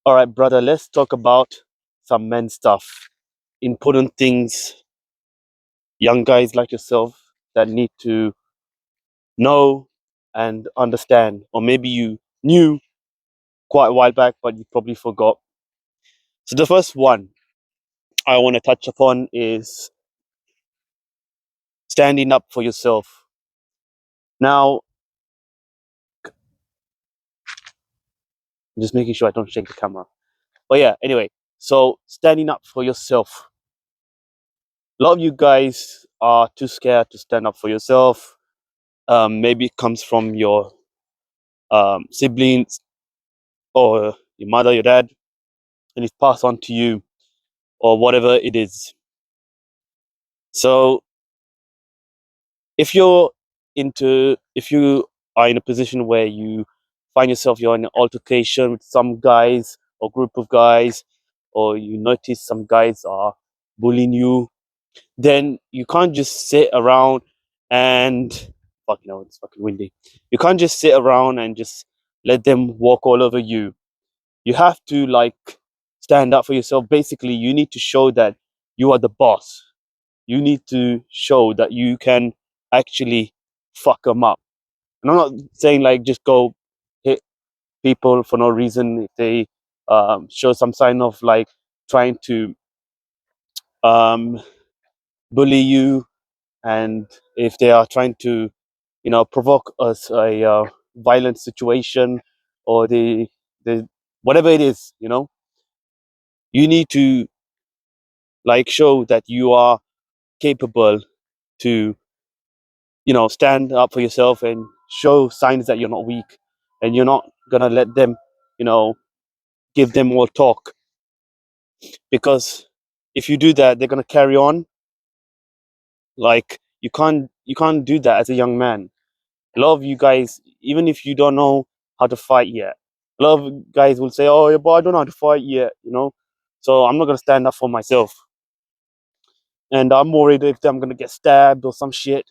All right, brother, let's talk about some men stuff. Important things, young guys like yourself that need to know and understand. Or maybe you knew quite a while back, but you probably forgot. So, the first one I want to touch upon is standing up for yourself. Now, I'm just making sure I don't shake the camera. But yeah, anyway, so standing up for yourself. A lot of you guys are too scared to stand up for yourself. Maybe it comes from your siblings or your mother, your dad, and it's passed on to you or whatever it is. So if you are in a position where you find yourself you're in an altercation with some guys or group of guys, or you notice some guys are bullying you, then you can't just sit around and fucking hell, it's fucking windy. You can't just sit around and just let them walk all over you. You have to like stand up for yourself. Basically, you need to show that you are the boss. You need to show that you can actually fuck them up. And I'm not saying like just go hit people for no reason if they show some sign of like trying to um, bully you, and if they are trying to provoke us a violent situation, or the whatever it is, you need to like show that you are capable to stand up for yourself and show signs that you're not weak, and you're not gonna let them you know give them more talk, because if you do that they're gonna carry on. Like you can't do that as a young man. A lot of you guys, even if you don't know how to fight yet, a lot of guys will say, oh yeah, but I don't know how to fight yet. So I'm not gonna stand up for myself, and I'm worried if I'm gonna get stabbed or some shit.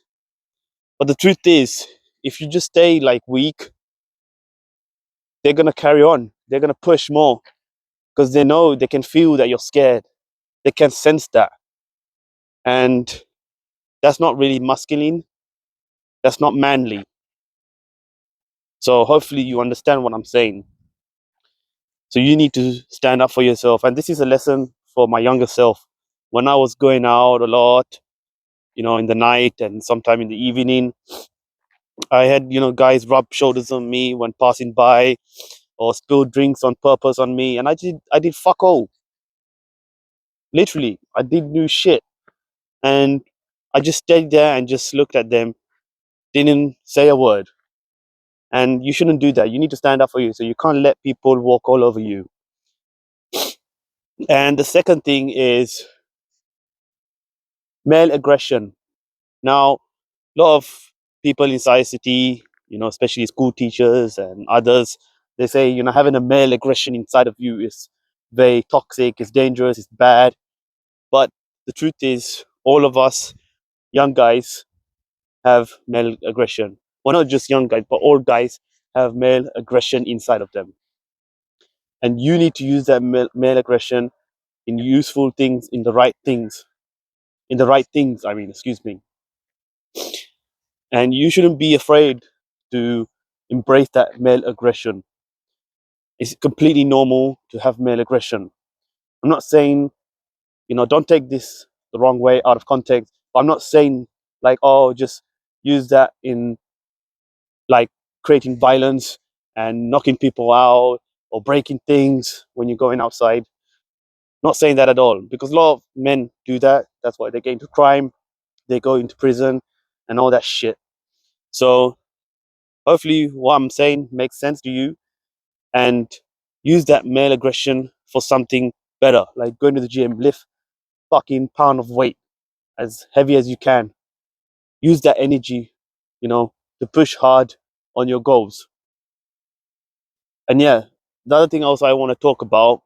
But the truth is, if you just stay like weak, they're gonna carry on. They're gonna push more because they know they can feel that you're scared. They can sense that, and that's not really masculine. That's not manly. So hopefully you understand what I'm saying. So you need to stand up for yourself, and this is a lesson for my younger self. When I was going out a lot, in the night and sometime in the evening, I had guys rub shoulders on me when passing by, or spill drinks on purpose on me, and I did fuck all. Literally, I did new shit. And I just stayed there and just looked at them, didn't say a word. And you shouldn't do that. You need to stand up for you. So you can't let people walk all over you. And the second thing is male aggression. Now, a lot of people in society, especially school teachers and others, they say, having a male aggression inside of you is very toxic, it's dangerous, it's bad. But the truth is, all of us young guys have male aggression. Well, not just young guys, but all guys have male aggression inside of them. And you need to use that male aggression in useful things, in the right things. In the right things, I mean, excuse me. And you shouldn't be afraid to embrace that male aggression. It's completely normal to have male aggression. I'm not saying, don't take this the wrong way out of context, but I'm not saying like, oh, just use that in like creating violence and knocking people out or breaking things when you're going outside. Not saying that at all, because a lot of men do that. That's why they get into crime, they go into prison, and all that shit. So hopefully, what I'm saying makes sense to you, and use that male aggression for something better, like going to the gym, lift fucking pound of weight as heavy as you can. Use that energy, to push hard on your goals. And yeah, the other thing also I want to talk about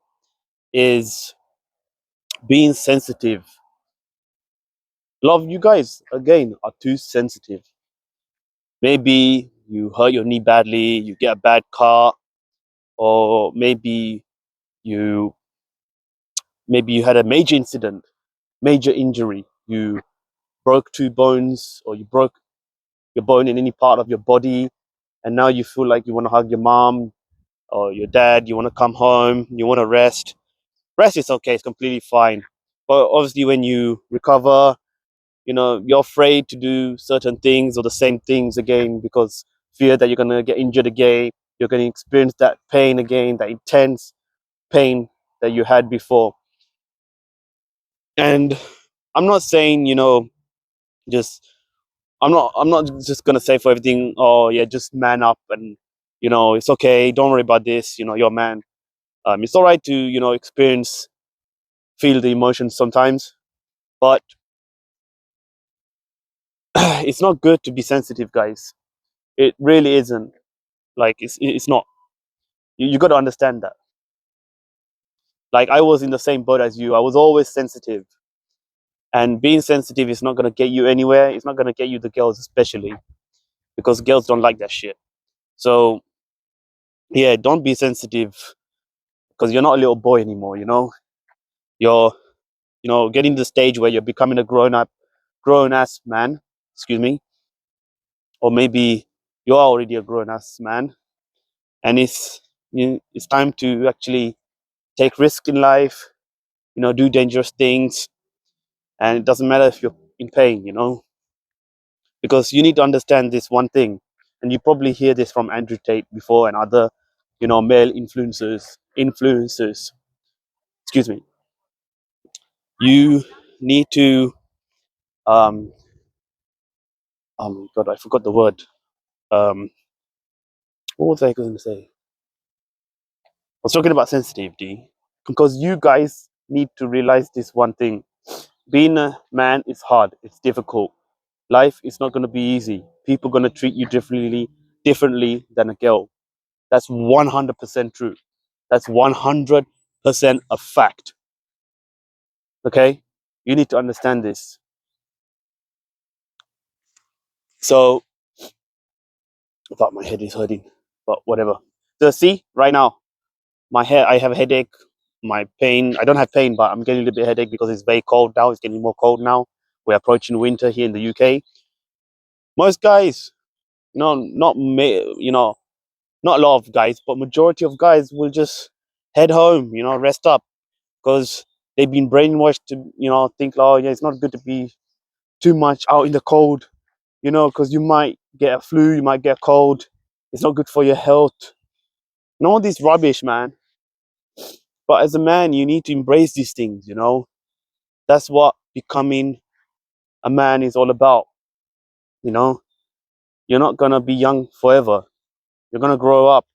is being sensitive. A lot of you guys, again, are too sensitive. Maybe you hurt your knee badly, you get a bad car, or maybe You maybe you had a major incident, major injury. You broke two bones, or you broke your bone in any part of your body, and now you feel like you want to hug your mom or your dad. You want to come home. You want to rest. Rest is okay. It's completely fine. But obviously, when you recover, you're afraid to do certain things or the same things again because fear that you're gonna get injured again. You're gonna experience that pain again, that intense pain that you had before. And I'm not saying, just I'm not just gonna say for everything, oh yeah, just man up and it's okay, don't worry about this, you're a man. It's all right to, experience, feel the emotions sometimes, but it's not good to be sensitive, guys. It really isn't. Like it's not. You got to understand that. Like I was in the same boat as you. I was always sensitive, and being sensitive is not gonna get you anywhere. It's not gonna get you the girls, especially because girls don't like that shit. So yeah, don't be sensitive because you're not a little boy anymore. You're getting to the stage where you're becoming a grown ass man. Excuse me, or maybe you are already a grown ass man, and it's time to actually take risk in life. Do dangerous things, and it doesn't matter if you're in pain. Because you need to understand this one thing, and you probably hear this from Andrew Tate before and other male influencers, excuse me. You need to um god, I forgot the word. um what was I going to say? I was talking about sensitivity, because you guys need to realize this one thing. Being a man is hard, it's difficult. Life is not going to be easy. People going to treat you differently than a girl. That's 100% true. That's 100% a fact. Okay? You need to understand this. So, I thought my head is hurting, but whatever. So, see, right now, my head, I have a headache. My pain, I don't have pain, but I'm getting a little bit of headache because it's very cold now. It's getting more cold now. We're approaching winter here in the UK. Most guys, not a lot of guys, but majority of guys will just head home, rest up, because they've been brainwashed to, think, oh yeah, it's not good to be too much out in the cold, because you might get a flu, you might get a cold. It's not good for your health. And all this rubbish, man. But as a man, you need to embrace these things. That's what becoming a man is all about. You know, you're not gonna be young forever. You're gonna grow up.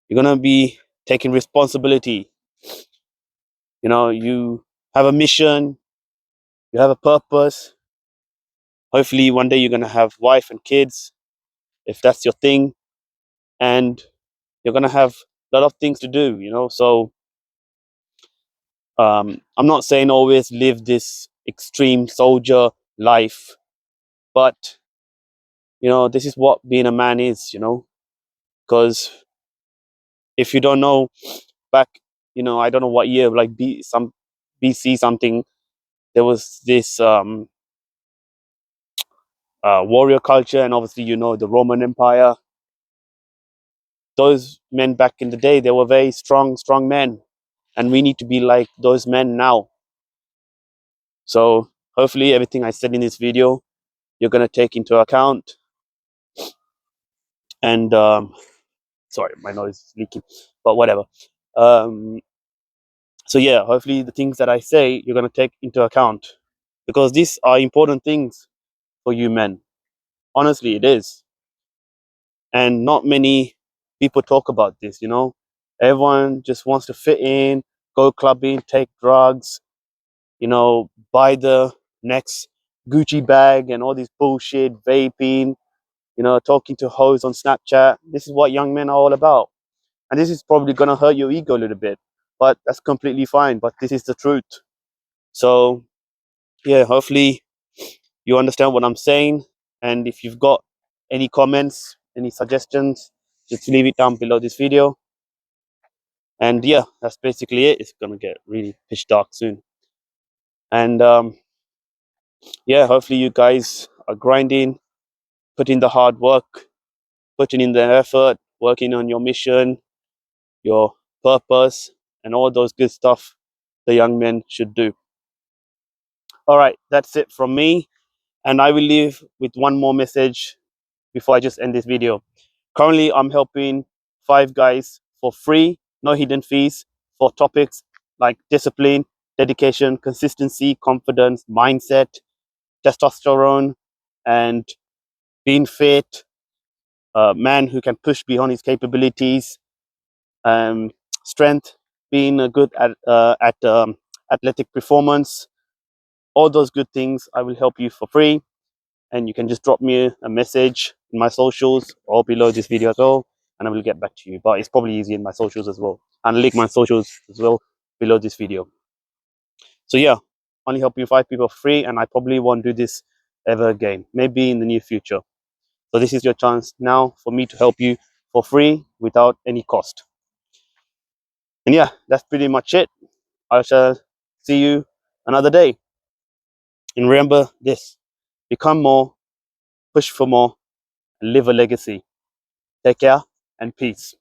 You're gonna be taking responsibility. You have a mission. You have a purpose. Hopefully, one day you're gonna have wife and kids, if that's your thing, and you're gonna have a lot of things to do. So I'm not saying always live this extreme soldier life, but this is what being a man is. Because if you don't know, back, I don't know what year, like BC something, there was this warrior culture, and obviously the Roman Empire. Those men back in the day, they were very strong men, and we need to be like those men now. So hopefully everything I said in this video you're going to take into account. And sorry, my nose is leaking, but whatever. um so yeah, hopefully the things that I say you're going to take into account, because these are important things for you men. Honestly, it is. And not many people talk about this. Everyone just wants to fit in, go clubbing, take drugs, buy the next Gucci bag and all this bullshit, vaping, talking to hoes on Snapchat. This is what young men are all about. And this is probably going to hurt your ego a little bit, but that's completely fine. But this is the truth. So, yeah, hopefully you understand what I'm saying. And if you've got any comments, any suggestions, just leave it down below this video. And yeah, that's basically it. It's gonna get really pitch dark soon. And yeah, hopefully you guys are grinding, putting the hard work, putting in the effort, working on your mission, your purpose, and all those good stuff the young men should do. All right, that's it from me. And I will leave with one more message before I just end this video. Currently, I'm helping 5 guys for free, no hidden fees, for topics like discipline, dedication, consistency, confidence, mindset, testosterone, and being fit, a man who can push beyond his capabilities, um, strength, being a good at athletic performance, all those good things. I will help you for free, and you can just drop me a message in my socials or below this video as well, and I will get back to you. But it's probably easy in my socials as well, and link my socials as well below this video. So yeah, only helping 5 people for free, and I probably won't do this ever again, maybe in the near future. So this is your chance now for me to help you for free without any cost. And yeah, that's pretty much it. I shall see you another day. And remember this: become more, push for more, and live a legacy. Take care and peace.